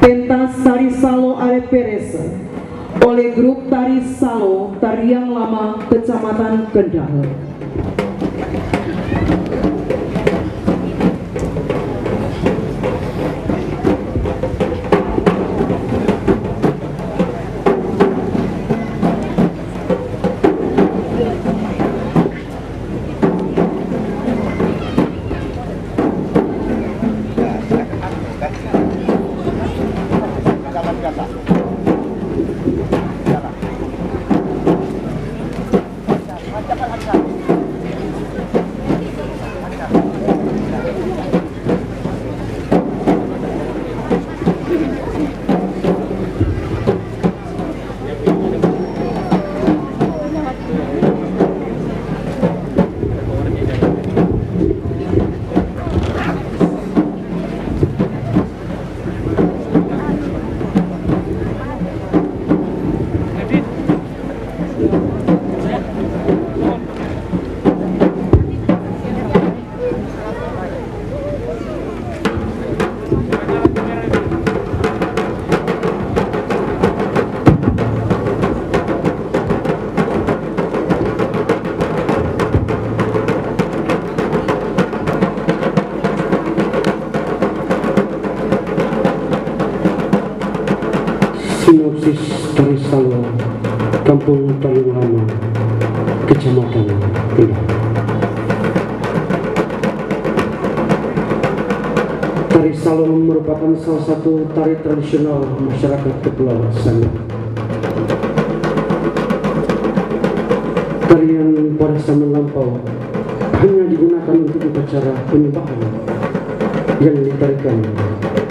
Pentas tari Salo Adat Peresa oleh grup tari Salo Tarian Lama Kecamatan Kendal. Sinopsis tari Salo, Kampung Tarian Lama, Kecamatan Pendal. Tari Salo merupakan salah satu tari tradisional masyarakat Kepulauan Sangihe. Tarian pada zaman lampau hanya digunakan untuk upacara penyembahan yang ditarikan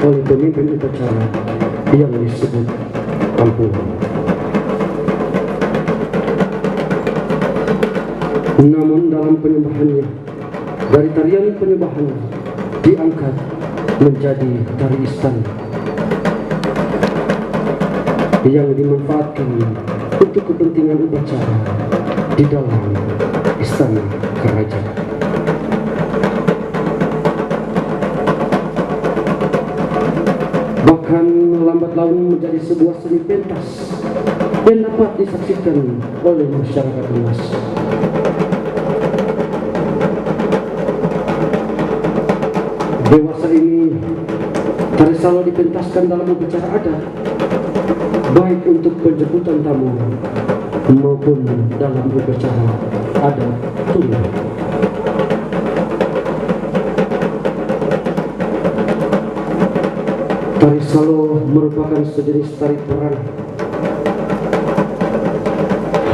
oleh pemimpin upacara yang disebut kampung. Namun dalam penyembahannya, dari tarian penyembahan diangkat menjadi tari istana yang dimanfaatkan untuk kepentingan upacara di dalam istana kerajaan. Bahkan lambat laun menjadi sebuah seni pentas yang dapat disaksikan oleh masyarakat luas. Dewasa ini, tari Salo dipentaskan dalam upacara adat, baik untuk penjemputan tamu maupun dalam upacara adat Tulude. Tari Salo merupakan sejenis tari perang.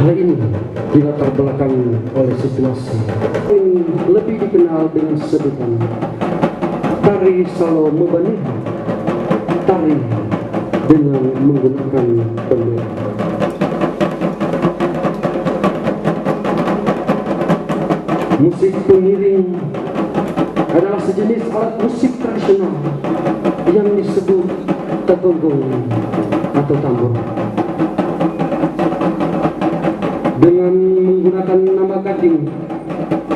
Hal ini dilatar belakangi oleh situasi ini lebih dikenal dengan sebutan tari Salo membanding tari dengan menggunakan pendek. Musik pengiring adalah sejenis alat musik tradisional yang disebut tegonggong atau tambur. Dengan menggunakan nama gading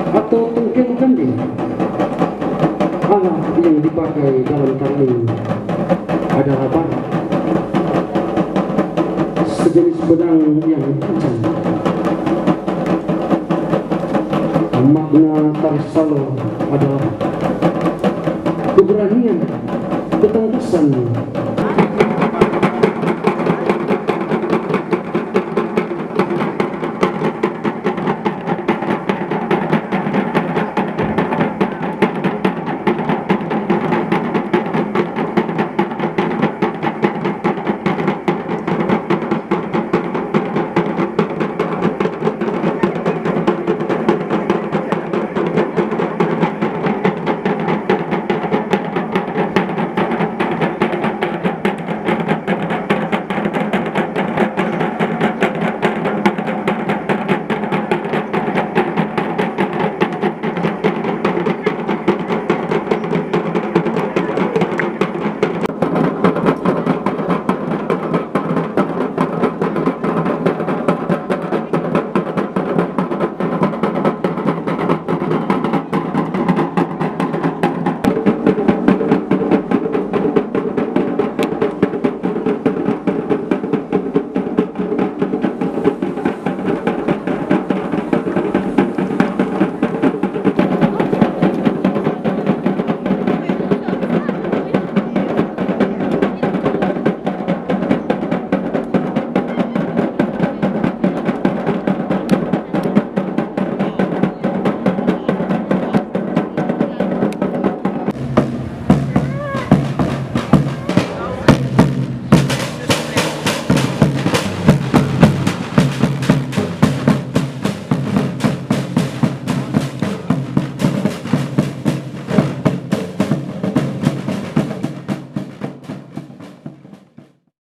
atau tungkeng ganding, alat yang dipakai dalam tari ini adalah barak, sejenis pedang yang tajam. Makna tari Salo adalah keberanian, ketangkasan,